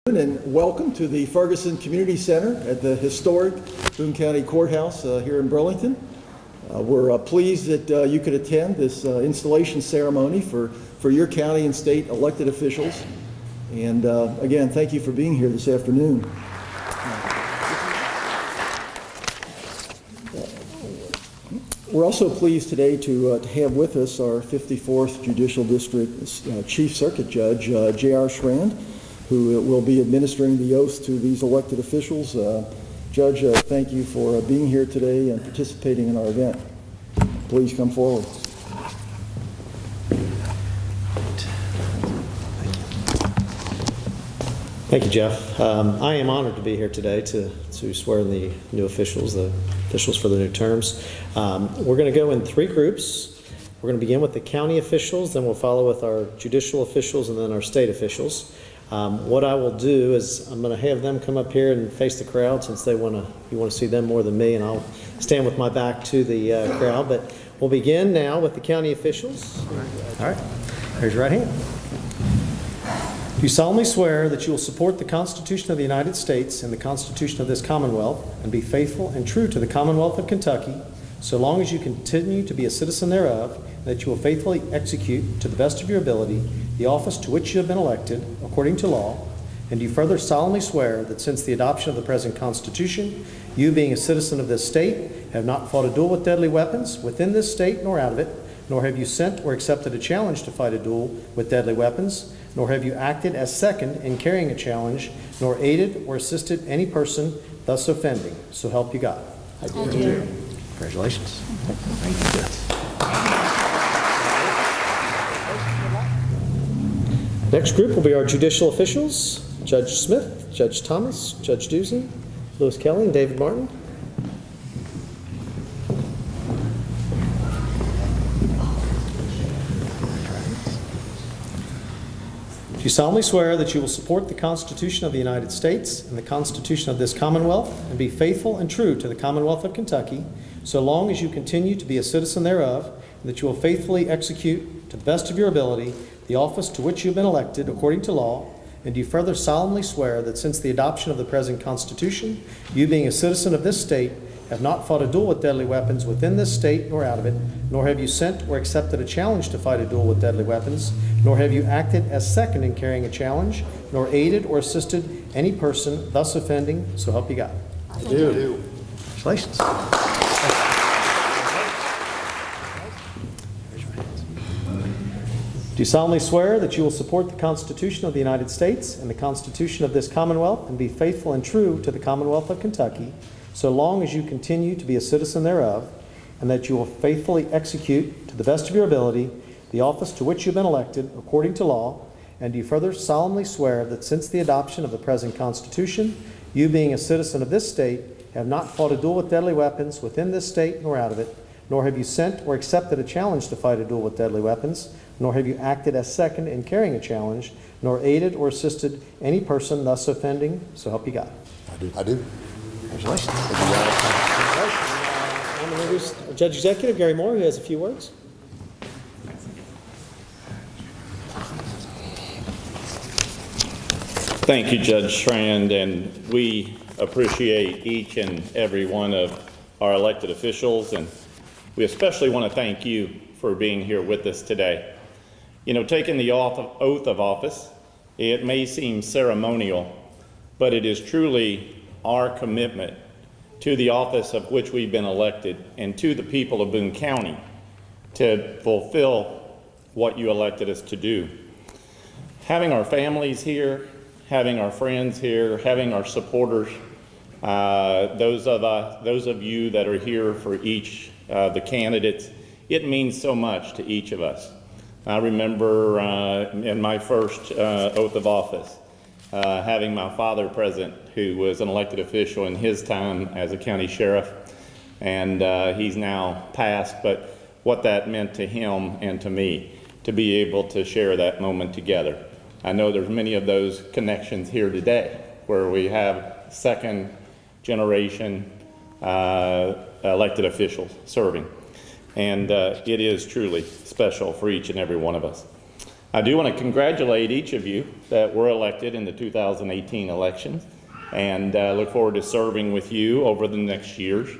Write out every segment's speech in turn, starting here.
And welcome to the Ferguson Community Center at the historic Boone County Courthouse here in Burlington. We're pleased that you could attend this installation ceremony for your county and state elected officials. And again, thank you for being here this afternoon. We're also pleased today to have with us our 54th Judicial District Chief Circuit Judge, J.R. Schrand, who will be administering the oath to these elected officials. Judge, thank you for being here today and participating in our event. Please come forward. Thank you, Jeff. I am honored to be here today to swear in the new officials, the officials for the new terms. We're going to go in three groups. We're going to begin with the county officials, then we'll follow with our judicial officials, and then our state officials. What I will do is I'm going to have them come up here and face the crowd, since you want to see them more than me, and I'll stand with my back to the crowd. But we'll begin now with the county officials. All right. Raise your right hand. Do you solemnly swear that you will support the Constitution of the United States and the Constitution of this Commonwealth, and be faithful and true to the Commonwealth of Kentucky, so long as you continue to be a citizen thereof, and that you will faithfully execute, to the best of your ability, the office to which you have been elected, according to law? And do you further solemnly swear that since the adoption of the present Constitution, you, being a citizen of this state, have not fought a duel with deadly weapons within this state nor out of it, nor have you sent or accepted a challenge to fight a duel with deadly weapons, nor have you acted as second in carrying a challenge, nor aided or assisted any person thus offending? So help you God. I do. Congratulations. Thank you. Next group will be our judicial officials: Judge Smith, Judge Thomas, Judge Dusey, Lewis Kelly, and David Martin. Do you solemnly swear that you will support the Constitution of the United States and the Constitution of this Commonwealth, and be faithful and true to the Commonwealth of Kentucky, so long as you continue to be a citizen thereof, and that you will faithfully execute, to the best of your ability, the office to which you have been elected according to law? And do you further solemnly swear that since the adoption of the present Constitution, you, being a citizen of this state, have not fought a duel with deadly weapons within this state nor out of it, nor have you sent or accepted a challenge to fight a duel with deadly weapons, nor have you acted as second in carrying a challenge, nor aided or assisted any person thus offending? So help you God. I do. Congratulations. Do you solemnly swear that you will support the Constitution of the United States and the Constitution of this Commonwealth, and be faithful and true to the Commonwealth of Kentucky, so long as you continue to be a citizen thereof, and that you will faithfully execute, to the best of your ability, the office to which you have been elected according to law? And do you further solemnly swear that since the adoption of the present Constitution, you, being a citizen of this state, have not fought a duel with deadly weapons within this state nor out of it, nor have you sent or accepted a challenge to fight a duel with deadly weapons, nor have you acted as second in carrying a challenge, nor aided or assisted any person thus offending? So help you God. I do. Congratulations. I'm going to introduce our Judge Executive, Gary Moore, who has a few words. Thank you, Judge Schrand, and we appreciate each and every one of our elected officials, and we especially want to thank you for being here with us today. You know, taking the oath of office, it may seem ceremonial, but it is truly our commitment to the office of which we've been elected and to the people of Boone County to fulfill what you elected us to do. Having our families here, having our friends here, having our supporters, those of you that are here for each the candidates, it means so much to each of us. I remember in my first oath of office, having my father present, who was an elected official in his time as a county sheriff, and he's now passed, but what that meant to him and to me, to be able to share that moment together. I know there's many of those connections here today, where we have second generation elected officials serving. And it is truly special for each and every one of us. I do want to congratulate each of you that were elected in the 2018 elections, and look forward to serving with you over the next years.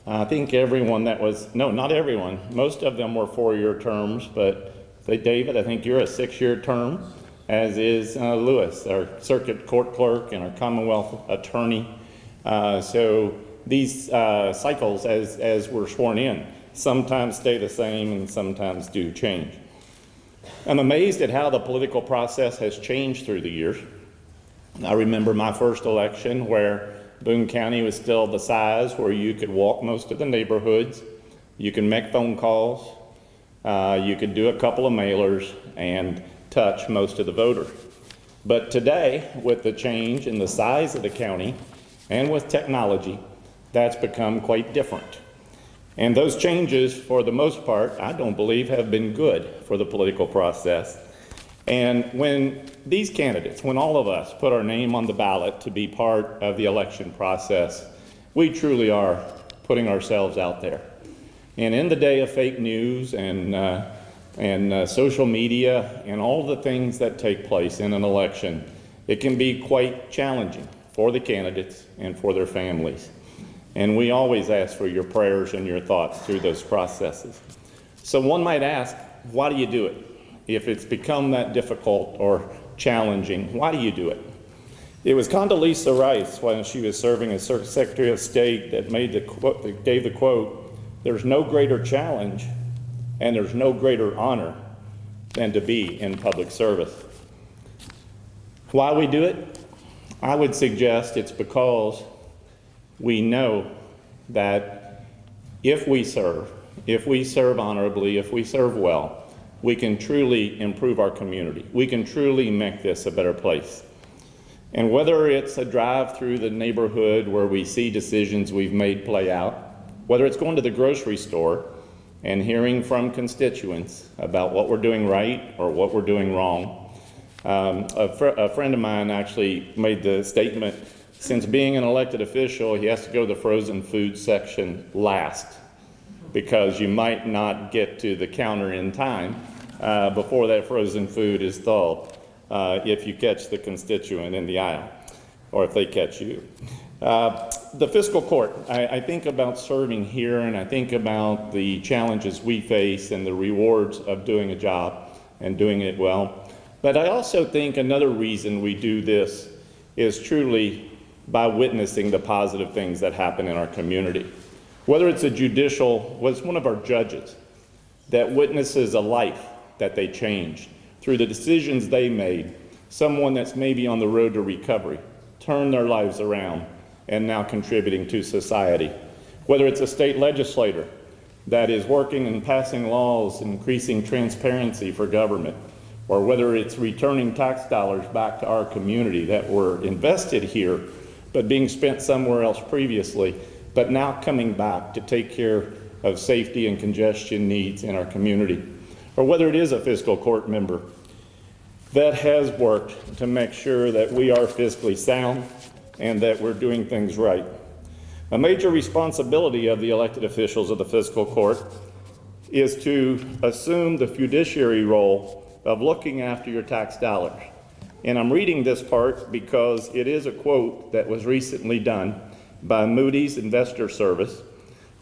I think everyone that was, no, not everyone, most of them were 4-year terms, but David, I think you're a 6-year term, as is Lewis, our circuit court clerk and our Commonwealth attorney. So these cycles, as we're sworn in, sometimes stay the same and sometimes do change. I'm amazed at how the political process has changed through the years. I remember my first election where Boone County was still the size where you could walk most of the neighborhoods, you can make phone calls, you could do a couple of mailers and touch most of the voters. But today, with the change in the size of the county and with technology, that's become quite different. And those changes, for the most part, I don't believe have been good for the political process. And when these candidates, when all of us put our name on the ballot to be part of the election process, we truly are putting ourselves out there. And in the day of fake news and social media and all the things that take place in an election, it can be quite challenging for the candidates and for their families. And we always ask for your prayers and your thoughts through those processes. So one might ask, why do you do it? If it's become that difficult or challenging, why do you do it? It was Condoleezza Rice, when she was serving as Secretary of State, that gave the quote, "There's no greater challenge and there's no greater honor than to be in public service." Why we do it? I would suggest it's because we know that if we serve honorably, if we serve well, we can truly improve our community. We can truly make this a better place. And whether it's a drive through the neighborhood where we see decisions we've made play out, whether it's going to the grocery store and hearing from constituents about what we're doing right or what we're doing wrong. A friend of mine actually made the statement, since being an elected official, he has to go to the frozen food section last, because you might not get to the counter in time before that frozen food is thawed, if you catch the constituent in the aisle, or if they catch you. The fiscal court, I think about serving here, and I think about the challenges we face and the rewards of doing a job and doing it well. But I also think another reason we do this is truly by witnessing the positive things that happen in our community. Whether it's one of our judges that witnesses a life that they changed through the decisions they made, someone that's maybe on the road to recovery, turned their lives around and now contributing to society. Whether it's a state legislator that is working and passing laws, increasing transparency for government, or whether it's returning tax dollars back to our community that were invested here, but being spent somewhere else previously, but now coming back to take care of safety and congestion needs in our community. Or whether it is a fiscal court member that has worked to make sure that we are fiscally sound and that we're doing things right. A major responsibility of the elected officials of the fiscal court is to assume the fiduciary role of looking after your tax dollars. And I'm reading this part because it is a quote that was recently done by Moody's Investor Service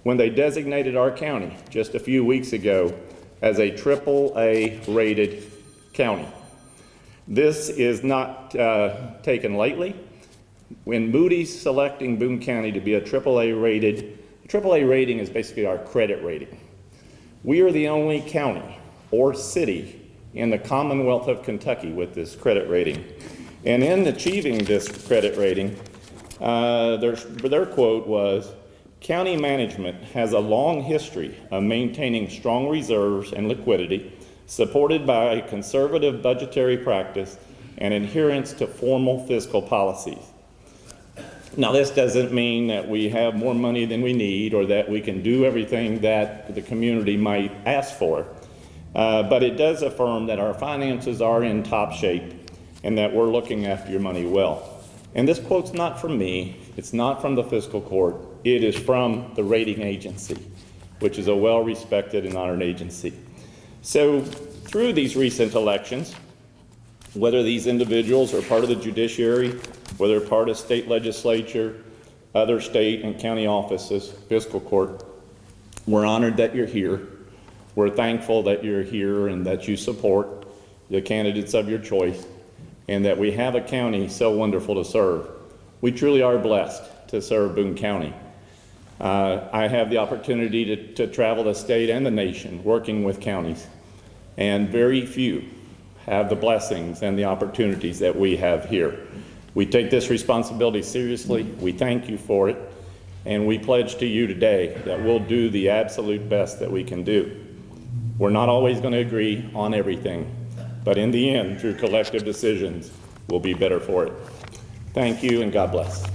when they designated our county just a few weeks ago as a AAA rated county. This is not taken lightly. When Moody's selecting Boone County to be a AAA rating is basically our credit rating. We are the only county or city in the Commonwealth of Kentucky with this credit rating. And in achieving this credit rating, their quote was, "County management has a long history of maintaining strong reserves and liquidity, supported by a conservative budgetary practice and adherence to formal fiscal policies." Now, this doesn't mean that we have more money than we need or that we can do everything that the community might ask for. But it does affirm that our finances are in top shape and that we're looking after your money well. And this quote's not from me, it's not from the fiscal court, it is from the rating agency, which is a well-respected and honored agency. So through these recent elections, whether these individuals are part of the judiciary, whether they're part of state legislature, other state and county offices, fiscal court, we're honored that you're here. We're thankful that you're here and that you support the candidates of your choice, and that we have a county so wonderful to serve. We truly are blessed to serve Boone County. I have the opportunity to travel the state and the nation working with counties, and very few have the blessings and the opportunities that we have here. We take this responsibility seriously. We thank you for it, and we pledge to you today that we'll do the absolute best that we can do. We're not always going to agree on everything, but in the end, through collective decisions, we'll be better for it. Thank you, and God bless.